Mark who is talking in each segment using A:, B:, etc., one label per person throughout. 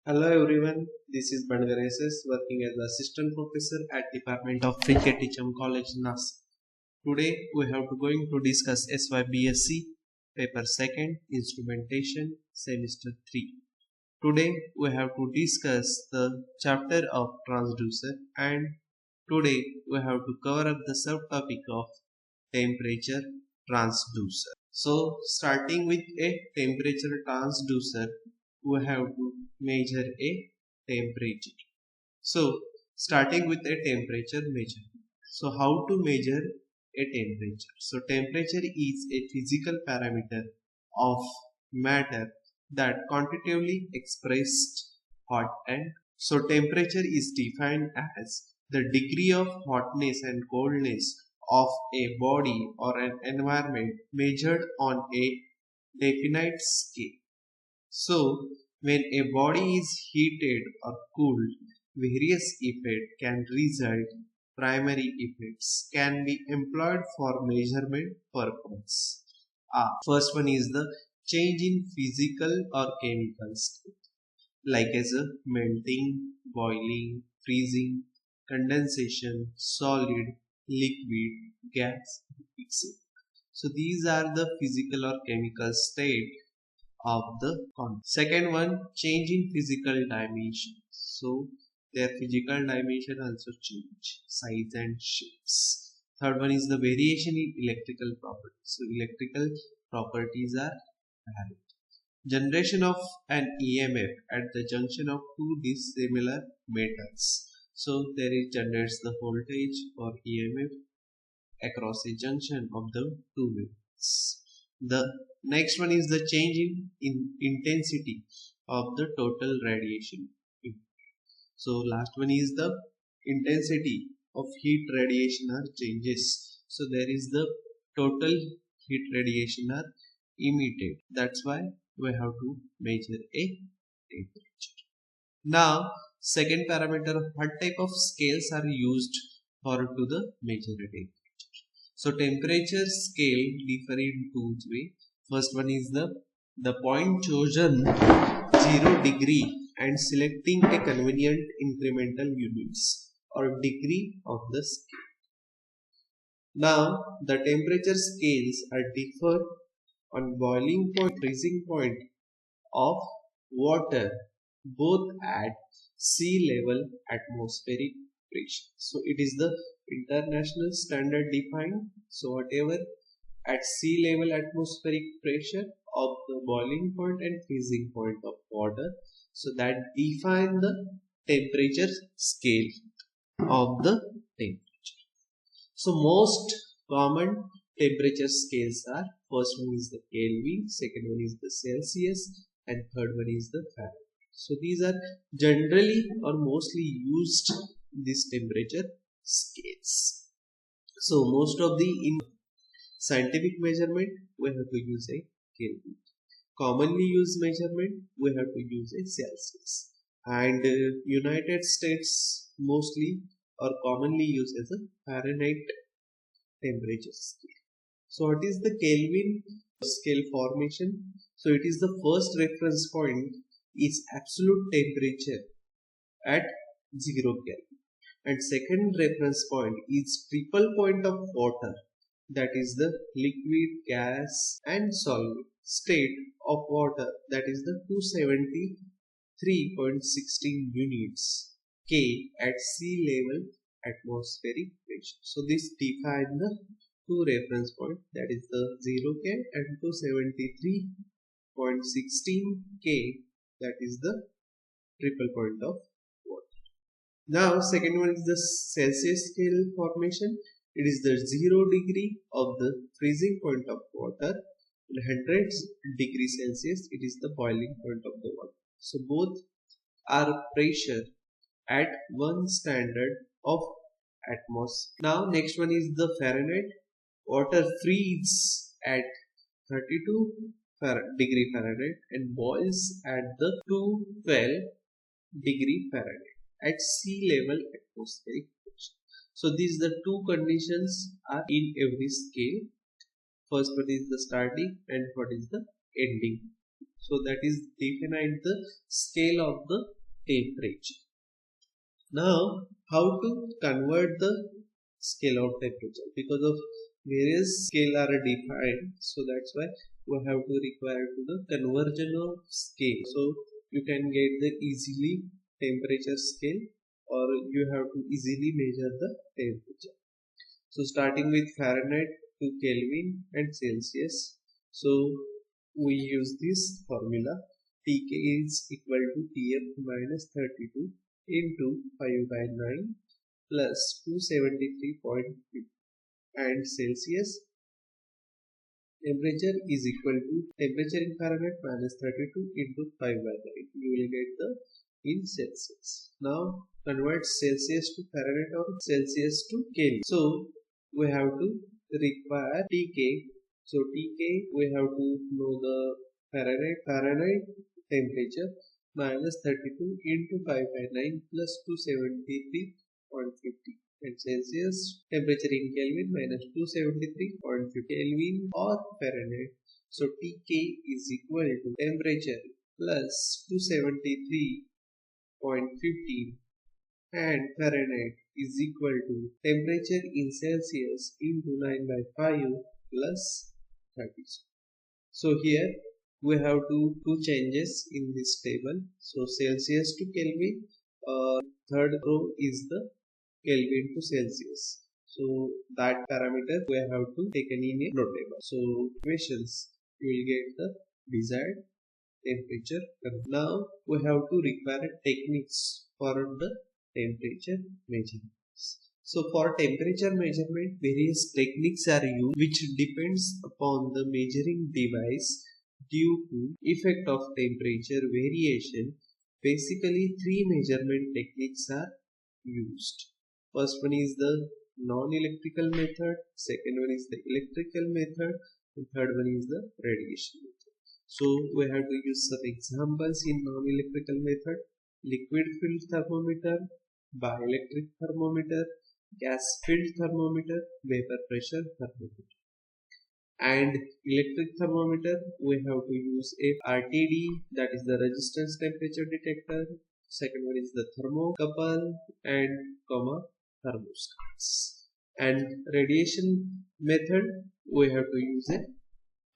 A: Hello everyone, this is Bandgar SS working as the Assistant Professor at Department of Cricket HM College, NASA. Today we have going to discuss S.Y.B.Sc paper 2nd Instrumentation semester 3. Today we have to discuss the chapter of transducer, and today we have to cover up the subtopic of temperature transducer. So starting with a temperature transducer, we have to measure a temperature. So starting with a temperature measurement. So how to measure a temperature? So temperature is a physical parameter of matter that quantitatively expressed hot and cold. So temperature is defined as the degree of hotness and coldness of a body or an environment measured on a definite scale. So, when a body is heated or cooled, various effects can result. Primary effects can be employed for measurement purpose. First one is the change in physical or chemical state, like as a melting, boiling, freezing, condensation, solid, liquid, gas, etc. So these are the physical or chemical state of the content. Second one, change in physical dimension. So their physical dimension also change, size and shapes. Third one is the variation in electrical properties. So electrical properties are varied. Generation of an EMF at the junction of two dissimilar metals. So there is generates the voltage or EMF across a junction of the two metals. The next one is the change in intensity of the total radiation. So last one is the intensity of heat radiation or changes. So there is the total heat radiation are emitted. That's why we have to measure a temperature. Now second parameter, what type of scales are used for to the measure a temperature. So temperature scale differ in two ways. First one is the point chosen 0 degree and selecting a convenient incremental units or degree of the scale. Now the temperature scales are differ on boiling point, freezing point of water, both at sea level atmospheric pressure. So it is the international standard defined. So whatever at sea level atmospheric pressure of the boiling point and freezing point of water, so that define the temperature scale of the temperature. So most common temperature scales are, first one is the Kelvin, second one is the Celsius, and third one is the Fahrenheit. So these are generally or mostly used these temperature scales. So most of the in scientific measurement we have to use a Kelvin. Commonly used measurement we have to use a Celsius, and United States mostly or commonly used as a Fahrenheit temperature scale. So what is the Kelvin scale formation? So it is the first reference point is absolute temperature at 0 Kelvin, and second reference point is triple point of water, that is the liquid, gas and solid state of water, that is the 273.16 units K at sea level atmospheric pressure. So this defines the two reference point, that is the 0 K and 273.16 K, that is the triple point of water. Now second one is the Celsius scale formation. It is the 0 degree of the freezing point of water, 100 degree Celsius it is the boiling point of the water. So both are pressure at one standard of atmosphere. Now next one is the Fahrenheit. Water freezes at 32 degree Fahrenheit and boils at the 212 degree Fahrenheit at sea level atmospheric pressure. So these the two conditions are in every scale. First one is the starting and what is the ending. So that is defined the scale of the temperature. Now, how to convert the scale of temperature? Because of various scale are defined, so that's why we have to require to the conversion of scale. So you can get the easily temperature scale, or you have to easily measure the temperature. So starting with Fahrenheit to Kelvin and Celsius. So we use this formula. Tk is equal to Tf minus 32 into 5 by 9 plus 273.50, and Celsius temperature is equal to temperature in Fahrenheit minus 32 into 5 by 9. You will get the in Celsius. Now convert Celsius to Fahrenheit or Celsius to Kelvin. So we have to require Tk. So Tk, we have to know the Fahrenheit temperature minus 32 into 5 by 9 plus 273.50, and Celsius temperature in Kelvin minus 273.50 Kelvin or Fahrenheit. So Tk is equal to temperature plus 273.15 and Fahrenheit is equal to temperature in Celsius into 9 by 5 plus 30. So here we have two changes in this table. So Celsius to Kelvin, third row is the Kelvin to Celsius. So that parameter we have to taken in a row table. So equations, you will get the desired temperature. Now we have to require techniques for the temperature measurements. So for temperature measurement, various techniques are used which depends upon the measuring device due to effect of temperature variation. Basically, three measurement techniques are used. First one is the non-electrical method, second one is the electrical method, and third one is the radiation method. So we have to use some examples in non-electrical method: liquid filled thermometer, bioelectric thermometer, gas filled thermometer, vapor pressure thermometer. And electric thermometer, we have to use a RTD, that is the resistance temperature detector. Second one is the thermocouple and thermostats. And radiation method, we have to use a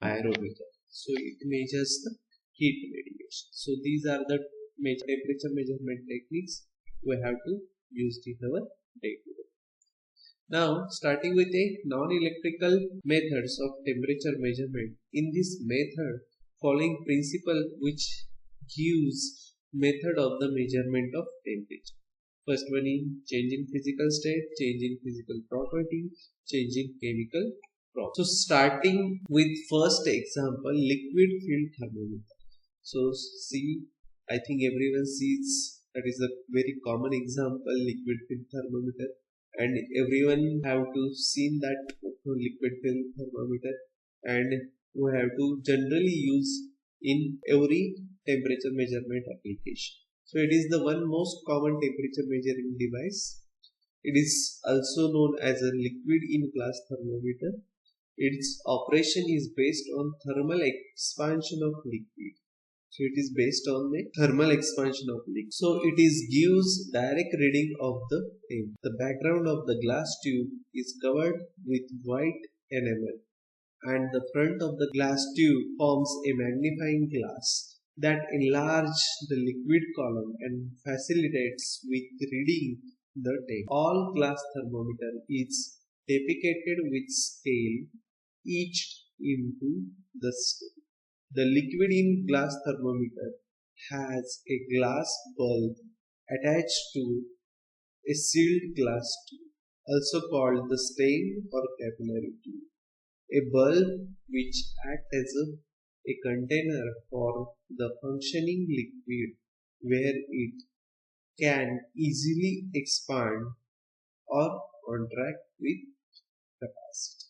A: pyrometer. So it measures the heat radiation. So these are the temperature measurement techniques we have to use in our day-to-day. Now, starting with a non-electrical methods of temperature measurement. In this method, following principle which gives method of the measurement of temperature. First one is change in physical state, change in physical property, change in chemical property. So starting with first example, liquid filled thermometer. So see, I think everyone sees that is a very common example, liquid filled thermometer. And everyone have to seen that liquid filled thermometer, and we have to generally use in every temperature measurement application. So it is the one most common temperature measuring device. It is also known as a liquid in glass thermometer. Its operation is based on thermal expansion of liquid. So it is based on the thermal expansion of liquid. So it gives direct reading of the temperature. The background of the glass tube is covered with white enamel, and the front of the glass tube forms a magnifying glass that enlarges the liquid column and facilitates with reading the temperature. All glass thermometer is depicted with scale etched into the scale. The liquid in glass thermometer has a glass bulb attached to a sealed glass tube, also called the stain or capillary tube. A bulb which acts as a container for the functioning liquid, where it can easily expand or contract with capacity.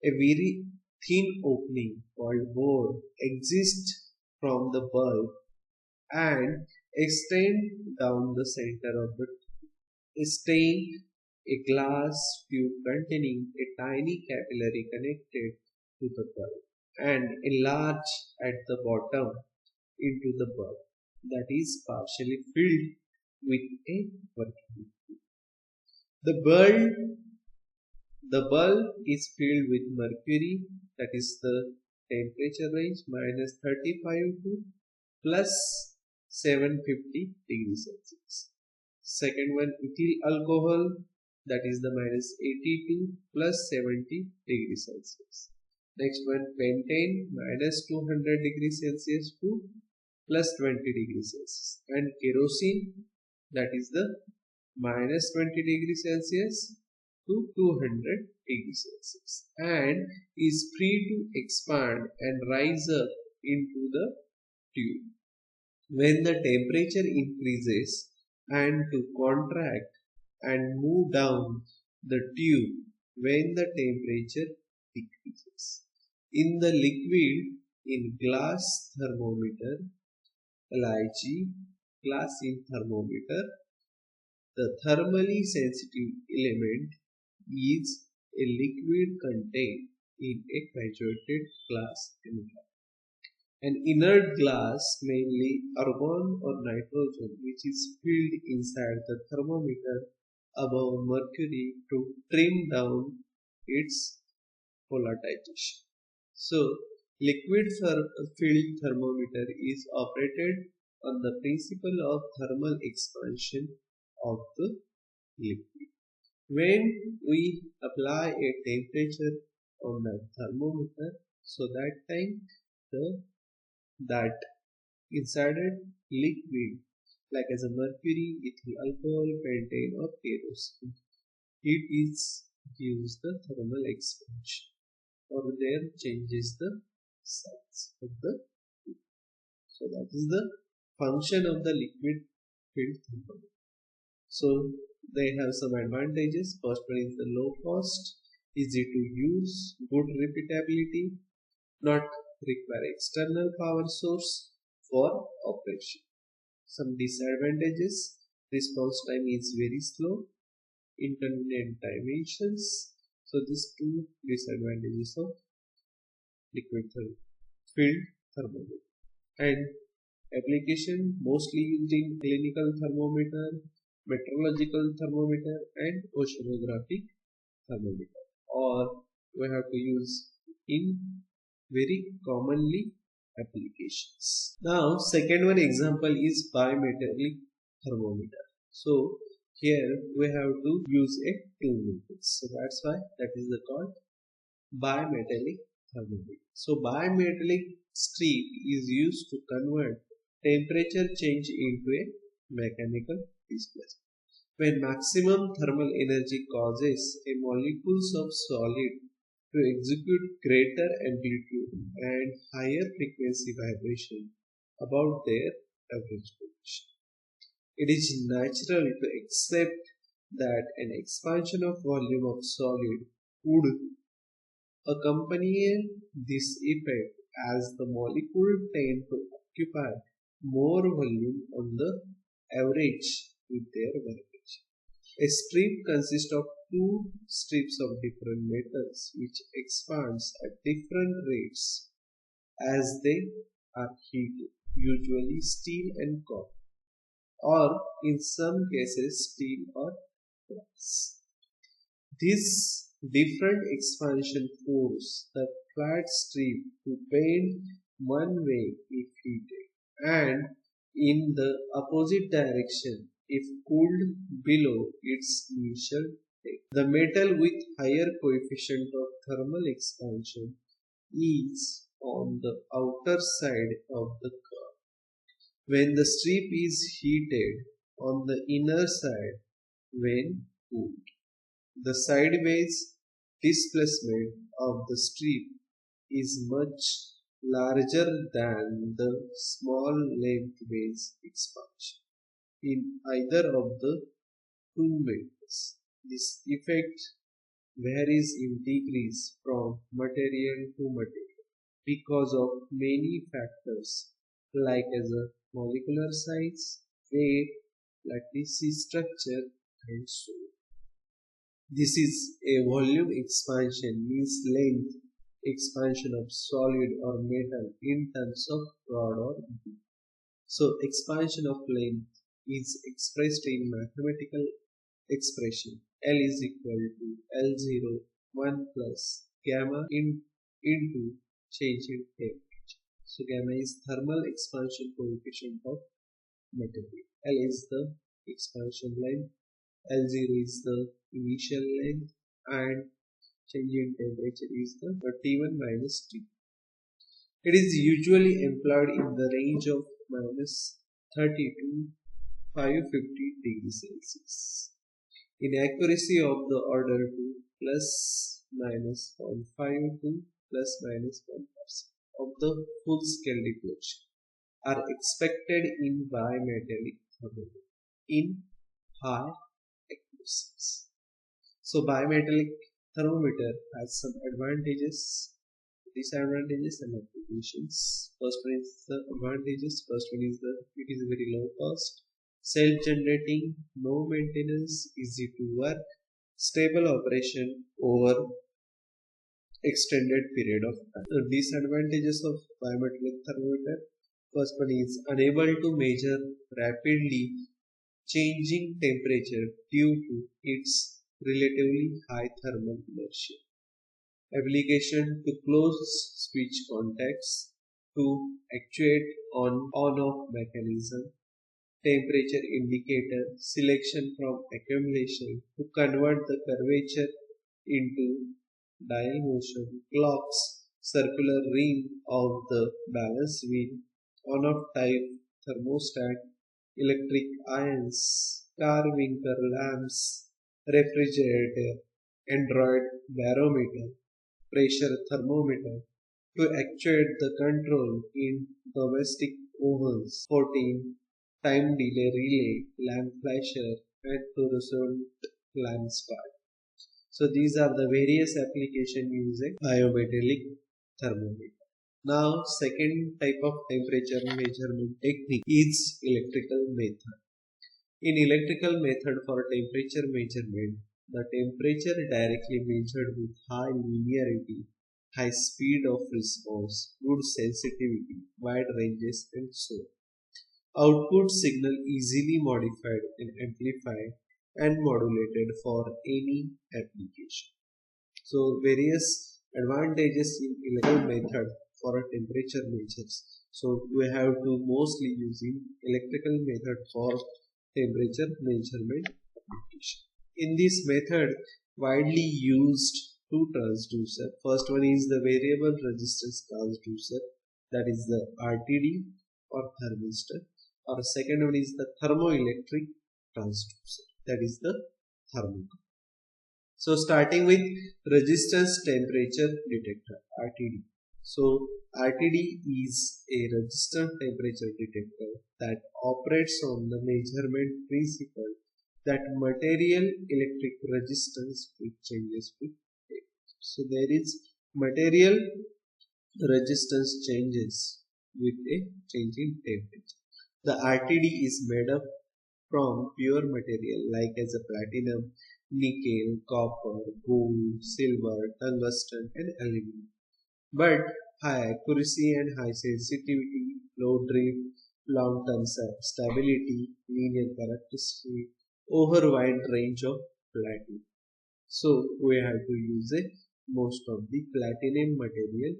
A: A very thin opening called bore exists from the bulb and extend down the center of the stain, a glass tube containing a tiny capillary connected to the bulb and enlarge at the bottom into the bulb. that is partially filled with a mercury. The bulb is filled with mercury, that is the temperature range minus 35 to plus 750 degrees Celsius. Second one, ethyl alcohol, that is the minus 82 plus 70 degrees Celsius. Next one, pentane, minus 200 degrees Celsius to plus 20 degrees Celsius. And kerosene, that is the minus 20 degrees Celsius to 200 degrees Celsius, and is free to expand and rise up into the tube. When the temperature increases and to contract and move down the tube when the temperature decreases. In the liquid, in glass thermometer, LIG, glass in thermometer, the thermally sensitive element is a liquid contained in a graduated glass chemical. An inert glass, mainly argon or nitrogen, which is filled inside the thermometer above mercury to trim down its volatilization. So, liquid filled thermometer is operated on the principle of thermal expansion of the liquid. When we apply a temperature on the thermometer, so that time that inside liquid, like as a mercury, ethyl alcohol, pentane or kerosene, it is gives the thermal expansion, or there changes the size of the liquid. So that is the function of the liquid filled thermometer. So they have some advantages. First one is the low cost, easy to use, good repeatability, not require external power source for operation. Some disadvantages: response time is very slow, inconvenient dimensions. So these two disadvantages of liquid filled thermometer. And application mostly used in clinical thermometer, meteorological thermometer and oceanographic thermometer, or we have to use in very commonly applications. Now second one example is bimetallic thermometer. So here we have to use a two methods. So that's why that is the called bimetallic thermometer. So bimetallic strip is used to convert temperature change into a mechanical displacement. When maximum thermal energy causes a molecules of solid to execute greater amplitude and higher frequency vibration about their average position. It is natural to accept that an expansion of volume of solid would accompany this effect as the molecule tend to occupy more volume on the average with their vibration. A strip consists of two strips of different metals which expands at different rates as they are heated, usually steel and copper, or in some cases steel or brass. This different expansion force the flat strip to bend one way if heated, and in the opposite direction if cooled below its initial state. The metal with higher coefficient of thermal expansion is on the outer side of the curve. When the strip is heated, on the inner side when cooled. The sideways displacement of the strip is much larger than the small lengthways expansion in either of the two metals. This effect varies in degrees from material to material because of many factors like as a molecular size, weight, lattice structure and so on. This is a volume expansion, means length expansion of solid or metal in terms of rod or beam. So expansion of length is expressed in mathematical expression. L is equal to L0 1 plus gamma into change in temperature. So gamma is thermal expansion coefficient of material. L is the expansion length, L0 is the initial length, and change in temperature is the T1 minus T. It is usually employed in the range of minus 30 to 550 degrees Celsius. Inaccuracy of the order to plus minus 0.5 to plus minus 1% of the full scale deflection are expected in bimetallic thermometer in high accuracies. So bimetallic thermometer has some advantages, disadvantages and applications. First one is the advantages. First one is it is very low cost, self-generating, no maintenance, easy to work, stable operation over extended period of time. The disadvantages of bimetallic thermometer. First one is unable to measure rapidly changing temperature due to its relatively high thermal inertia. Application to close switch contacts, to actuate on-off mechanism, temperature indicator, selection from accumulation, to convert the curvature into dial motion, clocks, circular ring of the balance wheel, on-off type thermostat, electric irons, car winker lamps, refrigerator, Android barometer, pressure thermometer, to actuate the control in domestic ovens, 14, time delay relay, lamp flasher, and fluorescent lamp spot. So these are the various applications using biometallic thermometer. Now second type of temperature measurement technique is electrical method. In electrical method for temperature measurement, the temperature directly measured with high linearity, high speed of response, good sensitivity, wide ranges, and so on. Output signal easily modified and amplified and modulated for any application. So various advantages in electrical method for a temperature measures. So we have to mostly using electrical method for temperature measurement application. In this method, widely used two transducer. First one is the variable resistance transducer, that is the RTD or thermistor, or second one is the thermoelectric transducer, that is the thermocouple. So starting with resistance temperature detector, RTD. So RTD is a resistance temperature detector that operates on the measurement principle that material electric resistance changes with temperature. So there is material resistance changes with a change in temperature. The RTD is made up from pure material like as a platinum, nickel, copper, gold, silver, tungsten and aluminum. But high accuracy and high sensitivity, low drift, long-term stability, linear characteristic, over wide range of platinum. So we have to use most of the platinum material.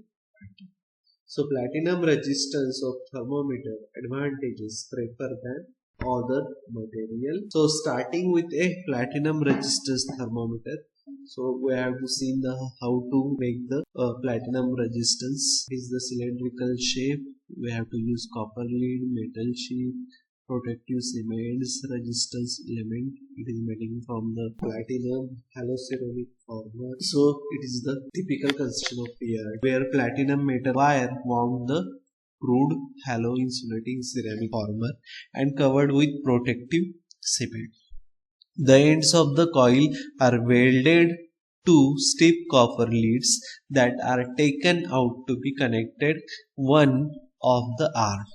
A: So platinum resistance of thermometer advantages prefer than other material. So starting with a platinum resistance thermometer. So we have to see how to make the platinum resistance. Is the cylindrical shape. We have to use copper lead, metal sheet, protective cements, resistance element. It is made from the platinum haloceric former. So it is the typical construction of PRT, where platinum metal wire wound the crude halo insulating ceramic former and covered with protective cement. The ends of the coil are welded to stiff copper leads that are taken out to be connected one of the arm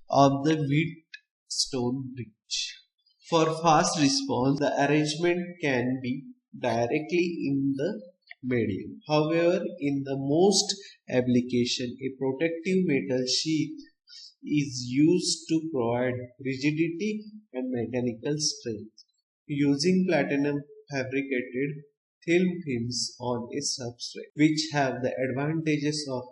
A: of the Wheatstone bridge. For fast response, the arrangement can be directly in the medium. However, in the most application, a protective metal sheath is used to provide rigidity and mechanical strength. Using platinum fabricated thin films on a substrate, which have the advantages of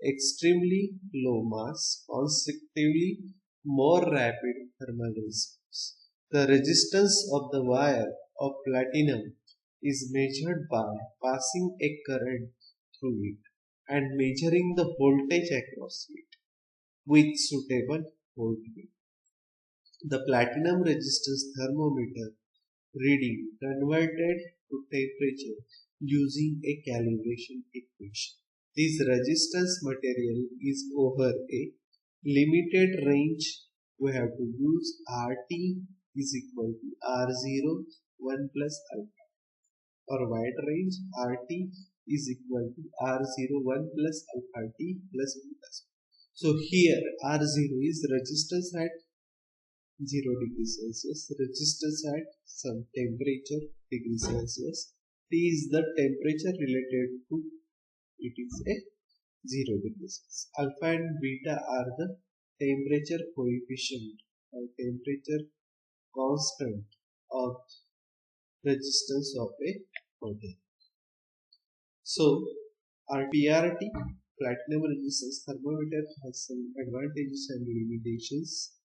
A: extremely low mass, consequently more rapid thermal response. The resistance of the wire of platinum is measured by passing a current through it and measuring the voltage across it with suitable voltage. The platinum resistance thermometer reading converted to temperature using a calibration equation. This resistance material is over a limited range. We have to use RT is equal to R0 1 plus alpha, or wide range RT is equal to R0 1 plus alpha T plus 1 plus 1. So here R0 is resistance at 0 degrees Celsius, resistance at some temperature degree Celsius. T is the temperature related to it is a 0 degrees Celsius. Alpha and beta are the temperature coefficient or temperature constant of resistance of a material. So our PRT platinum resistance thermometer has some advantages and limitations.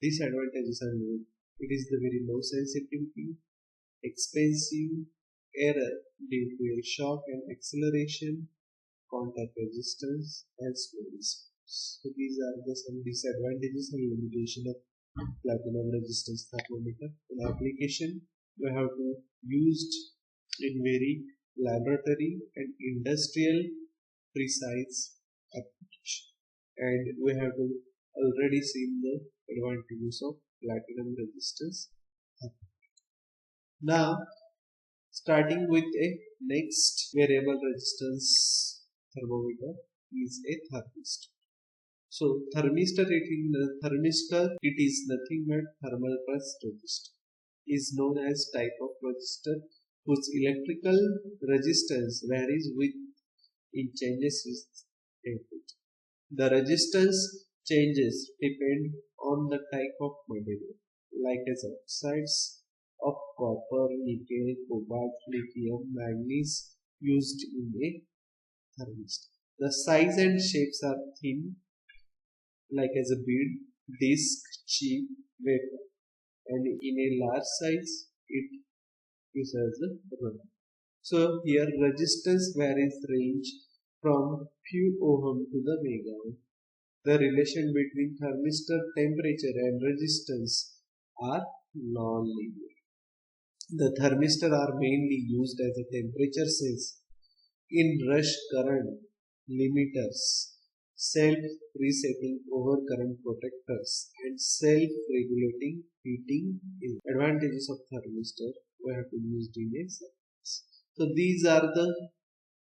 A: Disadvantages are it is the very low sensitivity, expensive, error due to a shock and acceleration, contact resistance, and slow response. So these are the some disadvantages and limitations of platinum resistance thermometer. In application, we have to used in very laboratory and industrial precise application, and we have to already seen the advantages of platinum resistance. Now, starting with a next variable resistance thermometer is a thermistor. So, thermistor it is nothing but thermal press resistor. Is known as type of resistor whose electrical resistance varies with in changes with temperature. The resistance changes depend on the type of material, like as oxides of copper, nickel, cobalt, lithium, manganese used in a thermistor. The size and shapes are thin, like as a bead, disc, chip, wafer, and in a large size it is as a rubber. So here resistance varies range from few ohm to the megaohm. The relation between thermistor temperature and resistance are non-linear. The thermistor are mainly used as a temperature sensor in rush current limiters, self-resetting overcurrent protectors, and self-regulating heating. Advantages of thermistor we have to use in a sentence. So these are the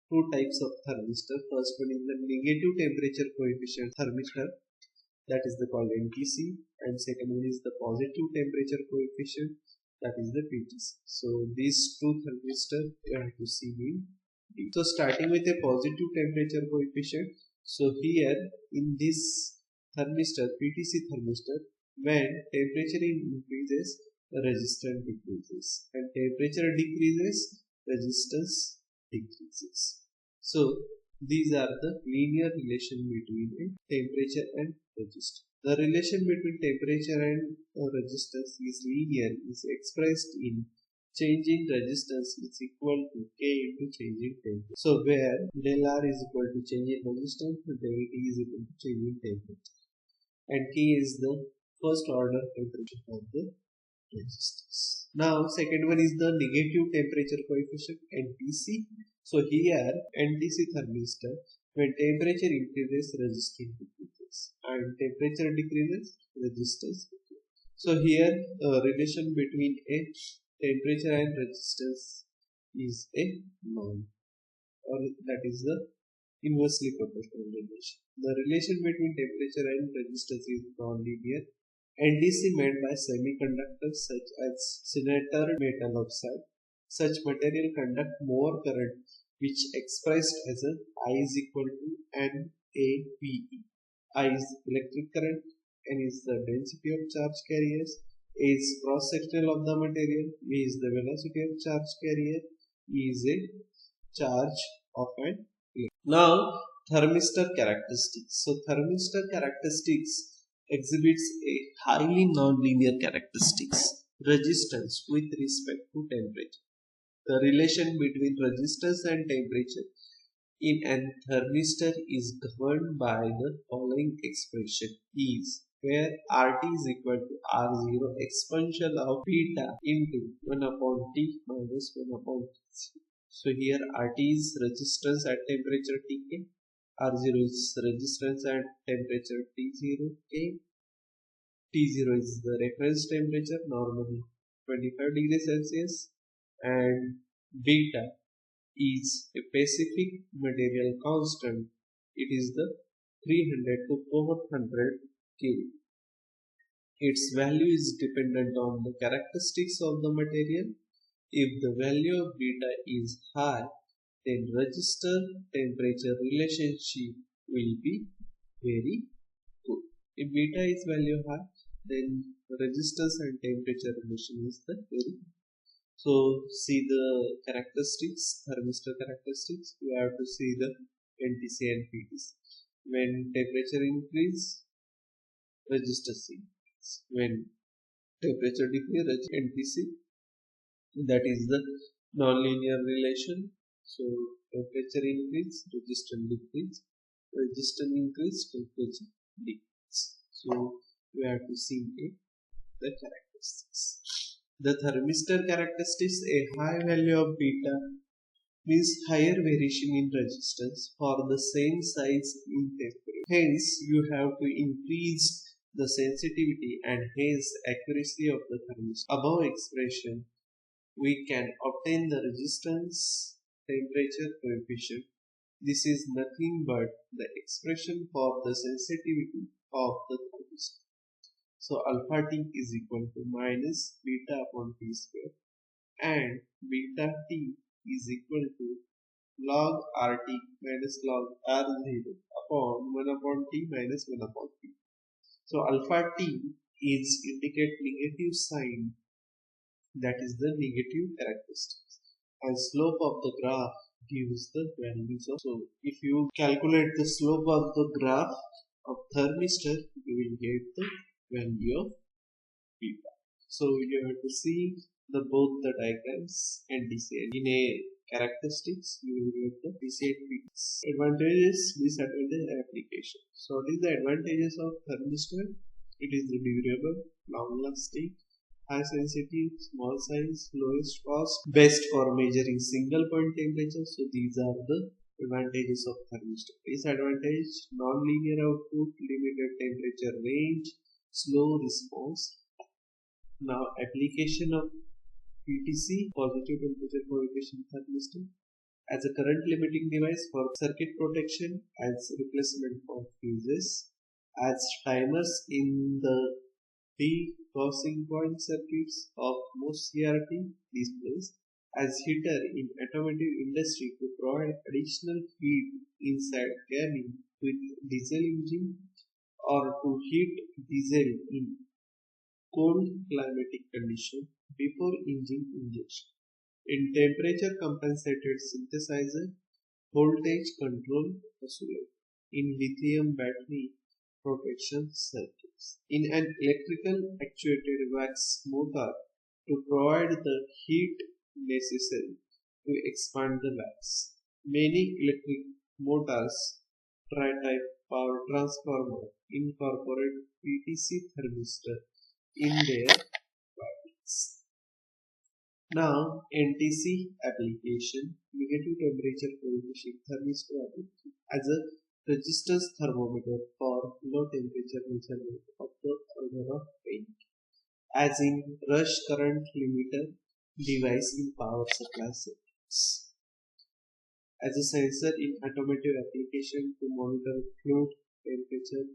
A: two types of thermistor. First one is the negative temperature coefficient thermistor, that is the called NTC, and second one is the positive temperature coefficient, that is the PTC. So these two thermistor we have to see in D. So starting with a positive temperature coefficient. So here in this thermistor, PTC thermistor, when temperature increases, the resistance decreases, and temperature decreases, resistance decreases. So these are the linear relation between a temperature and resistance. The relation between temperature and resistance is linear, is expressed in change in resistance is equal to K into change in temperature. So where del R is equal to change in resistance, del T is equal to change in temperature, and K is the first order temperature of the resistance. Now second one is the negative temperature coefficient, NTC. So here NTC thermistor, when temperature increases, resistance decreases, and temperature decreases, resistance decreases. So here relation between a temperature and resistance is a norm, or that is the inversely proportional relation. The relation between temperature and resistance is non-linear. NTC made by semiconductors such as cylinder metal oxide. Such material conduct more current, which expressed as a I is equal to NAPE. I is electric current, N is the density of charge carriers, A is cross sectional of the material, V is the velocity of charge carrier, E is a charge of an electron. Now thermistor characteristics. So thermistor characteristics exhibits a highly nonlinear characteristics, resistance with respect to temperature. The relation between resistance and temperature in an thermistor is governed by the following expression is where RT is equal to R0 exponential of beta into 1 upon T minus 1 upon T. So here RT is resistance at temperature Tk, R0 is resistance at temperature T0 K, T0 is the reference temperature normally 25 degrees Celsius, and beta is a specific material constant. It is the 300 to 400 Kelvin. Its value is dependent on the characteristics of the material. If the value of beta is high, then resistor temperature relationship will be very good. If beta is value high, then resistance and temperature relation is the very good. So see the characteristics, thermistor characteristics. You have to see the NTC and PTC. When temperature increase, resistance increase. When temperature decrease, NTC. That is the nonlinear relation. So temperature increase, resistance decrease. Resistance increase, temperature decrease. So you have to see the characteristics. The thermistor characteristics, a high value of beta means higher variation in resistance for the same size in temperature. Hence, you have to increase the sensitivity and hence accuracy of the thermistor. Above expression, we can obtain the resistance temperature coefficient. This is nothing but the expression for the sensitivity of the thermistor. So alpha T is equal to minus beta upon T square, and beta T is equal to log RT minus log R0 upon 1 upon T minus 1 upon T. So alpha T is indicate negative sign, that is the negative characteristics, and slope of the graph gives the values of. So if you calculate the slope of the graph of thermistor, you will get the value of beta. So you have to see the both the diagrams and decide. In a characteristics, you will get the decide PTC. Advantages, disadvantages, application. So what is the advantages of thermistor? It is durable, long lasting, high sensitive, small size, lowest cost, best for measuring single point temperature. So these are the advantages of thermistor. Disadvantage, non-linear output, limited temperature range, slow response. Now application of PTC, positive temperature coefficient thermistor, as a current limiting device for circuit protection, as replacement for fuses, as timers in the crossing point circuits of most CRT displays, as heater in automotive industry to provide additional heat inside cabin with diesel engine, or to heat diesel in cold climatic condition before engine injection. In temperature compensated synthesizer, voltage control oscillator, in lithium battery protection circuits, in an electrical actuated wax motor to provide the heat necessary to expand the wax. Many electric motors, tri-type power transformer incorporate PTC thermistor in their batteries. Now NTC application, negative temperature coefficient thermistor application, as a resistance thermometer for low temperature measurement of the order of paint, as in rush current limiter device in power supply circuits, as a sensor in automotive application to monitor fluid temperature,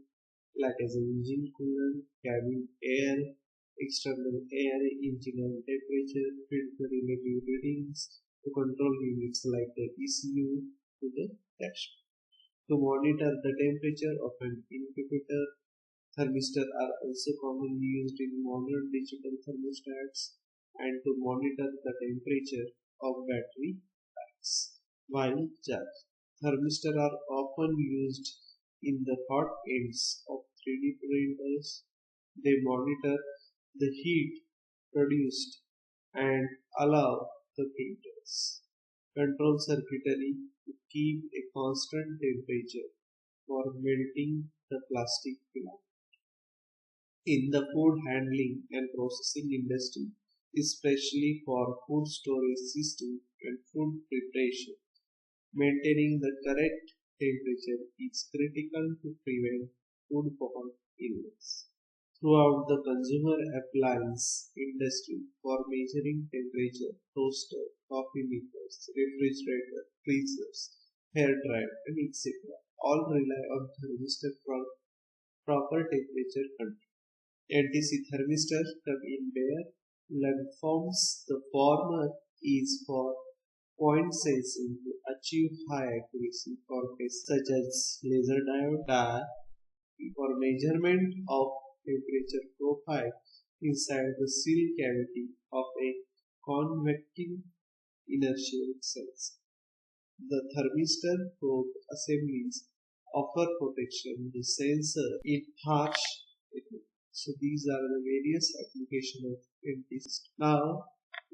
A: like as an engine coolant, cabin air, external air, engine oil temperature, filter relative readings, to control units like the ECU to the dashboard. To monitor the temperature of an incubator, thermistors are also commonly used in modern digital thermostats and to monitor the temperature of battery packs. While charged, thermistors are often used in the hot ends of 3D printers. They monitor the heat produced and allow the printers control circuitry to keep a constant temperature for melting the plastic film. In the food handling and processing industry, especially for food storage system and food preparation, maintaining the correct temperature is critical to prevent foodborne illness. Throughout the consumer appliance industry, for measuring temperature, toaster, coffee makers, refrigerator, freezers, hair dryer, and etc. all rely on thermistor for proper temperature control. NTC thermistors come in bare length forms. The former is for point sensing to achieve high accuracy for tests such as laser diode dye for measurement of temperature profile inside the seal cavity of a convecting inertial sensor. The thermistor probe assemblies offer protection to the sensor in harsh environments. So these are the various applications of NTC. Now,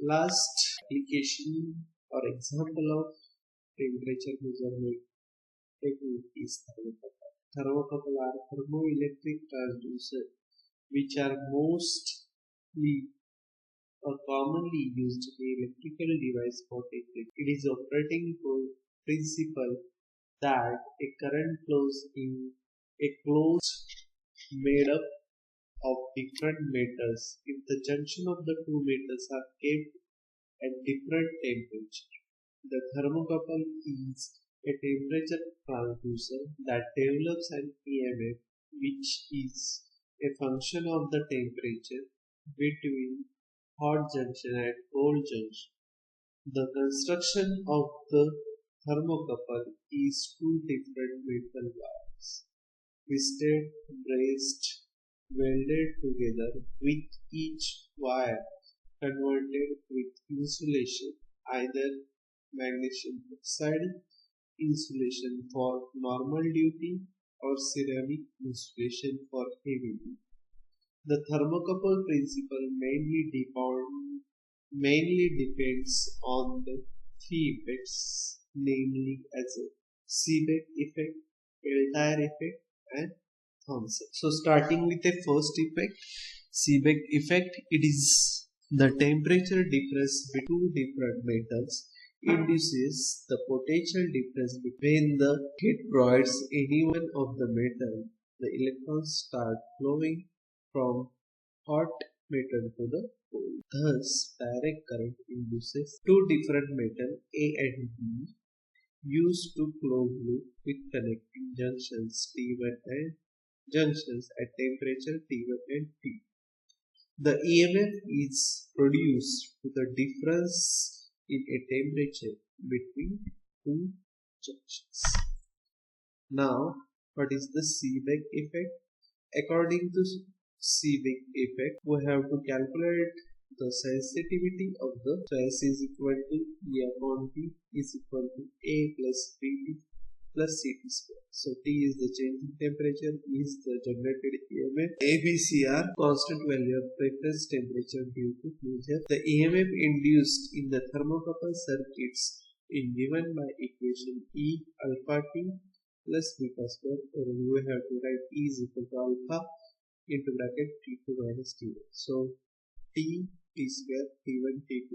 A: last application or example of temperature measurement technique is thermocouple. Thermocouple are thermoelectric transducers which are mostly or commonly used in electrical device for temperature. It is operating principle that a current flows in a closed made up of different metals if the junction of the two metals are kept at different temperature. The thermocouple is a temperature transducer that develops an EMF which is a function of the temperature between hot junction and cold junction. The construction of the thermocouple is two different metal wires, twisted, braced, welded together with each wire converted with insulation, either magnesium oxide insulation for normal duty or ceramic insulation for heavy duty. The thermocouple principle mainly depends on the three effects, namely as a S.Y.B.Sc effect, Peltier effect, and Thomson. So starting with the first effect, S.Y.B.Sc effect, it is the temperature difference between two different metals induces the potential difference between the heat provides any one of the metal. The electrons start flowing from hot metal to the cold. Thus, direct current induces two different metals A and B used to close loop with connecting junctions T1 and junctions at temperature T1 and T2. The EMF is produced to the difference in a temperature between two junctions. Now, what is the S.Y.B.Sc effect? According to S.Y.B.Sc effect, we have to calculate the sensitivity of the S is equal to E upon T is equal to A plus Bt plus Ct square. So T is the change in temperature, E is the generated EMF, ABC are constant value of reference temperature due to closure. The EMF induced in the thermocouple circuits is given by equation E alpha T plus beta square, or we have to write E is equal to alpha into bracket T2 minus T1. So T square T1 T2.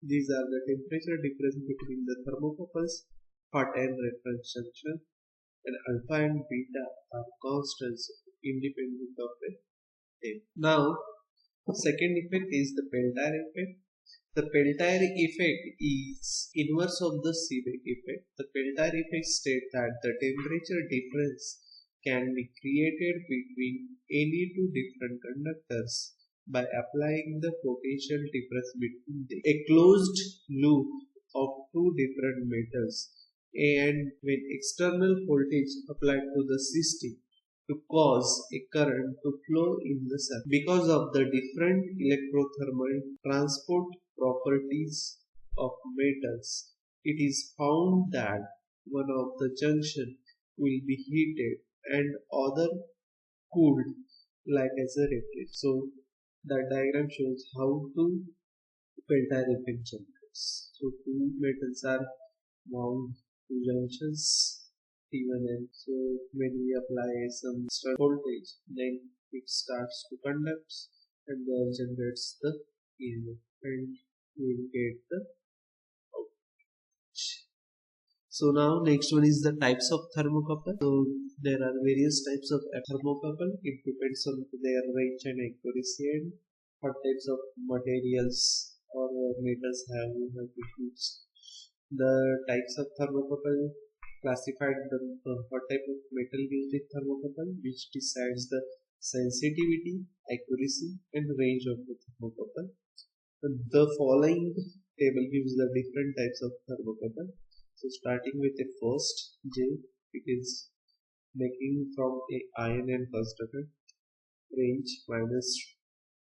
A: These are the temperature difference between the thermocouples hot and reference junction, and alpha and beta are constants independent of the time. Now, second effect is the Peltier effect. The Peltier effect is inverse of the S.Y.B.Sc effect. The Peltier effect states that the temperature difference can be created between any two different conductors by applying the potential difference between them. A closed loop of two different metals and when external voltage applied to the system to cause a current to flow in the circuit. Because of the different electrothermal transport properties of metals, it is found that one of the junction will be heated and other cooled like as a reflector. So the diagram shows how to Peltier generators. So two metals are wound to junctions T1 and so when we apply some extra voltage, then it starts to conduct and then generates the EMF and we will get the output. So now next one is the types of thermocouple. So there are various types of thermocouple. It depends on their range and accuracy and what types of materials or metals have been used. The types of thermocouple classified what type of metal used in thermocouple, which decides the sensitivity, accuracy and range of the thermocouple. The following table gives the different types of thermocouple. So starting with the first J, it is making from a iron and conductor, range minus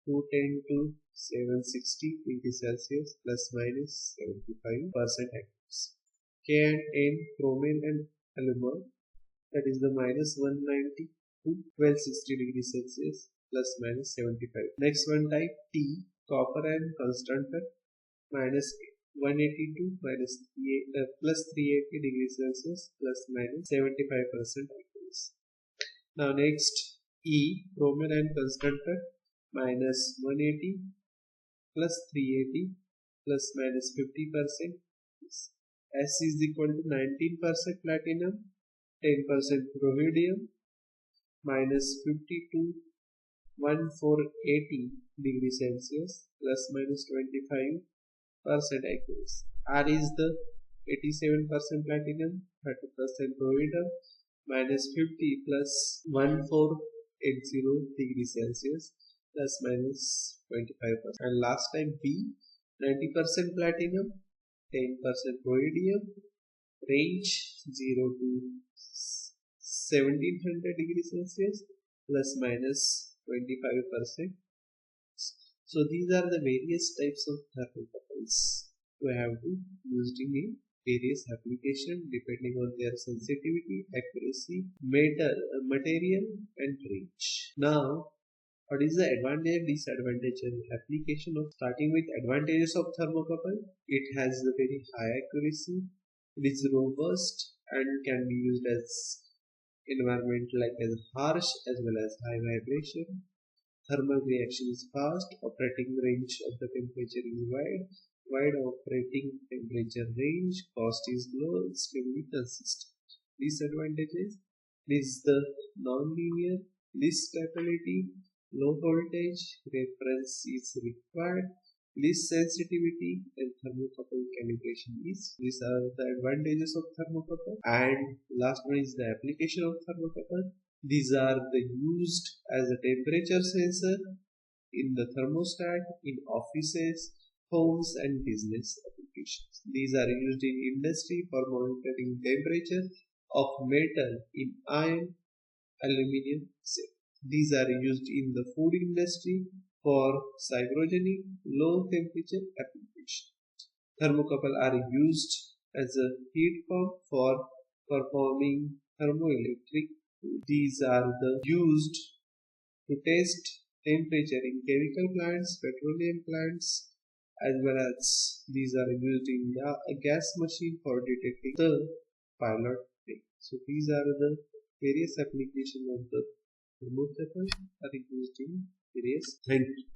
A: 210 to 760 degrees Celsius plus minus 75% accuracy. K and N, chromium and aluminum, that is the minus 190 to 1260 degrees Celsius plus minus 75. Next one type T, copper and conductor, minus 182 minus plus 380 degrees Celsius plus minus 75% accuracy. Now next E, chromium and conductor, minus 180 plus 380 plus minus 50%. S is equal to 19% platinum, 10% rhodium, minus 52 1480 degrees Celsius plus minus 25% accuracy. R is the 87% platinum, 30% rhodium, minus 50 plus 1480 degrees Celsius plus minus 25%. And last time B, 90% platinum, 10% rhodium, range 0 to 1700 degrees Celsius plus minus 25%. So these are the various types of thermocouples we have to use in various applications depending on their sensitivity, accuracy, material and range. Now what is the advantage, disadvantage and application of starting with advantages of thermocouple? It has a very high accuracy, it is robust and can be used as environment like as harsh as well as high vibration. Thermal reaction is fast, operating range of the temperature is wide operating temperature range, cost is low, extremely consistent. Disadvantages, this is the non-linear, least stability, low voltage, reference is required, least sensitivity and thermocouple calibration is. These are the advantages of thermocouple. And last one is the application of thermocouple. These are the used as a temperature sensor in the thermostat, in offices, homes and business applications. These are used in industry for monitoring temperature of metal in iron, aluminium, etc. These are used in the food industry for cryogenic low temperature applications. Thermocouple are used as a heat pump for performing thermoelectric. These are used to test temperature in chemical plants, petroleum plants, as well as these are used in a gas machine for detecting the pilot flame. So these are the various applications of the thermocouple are used in various. Thank you.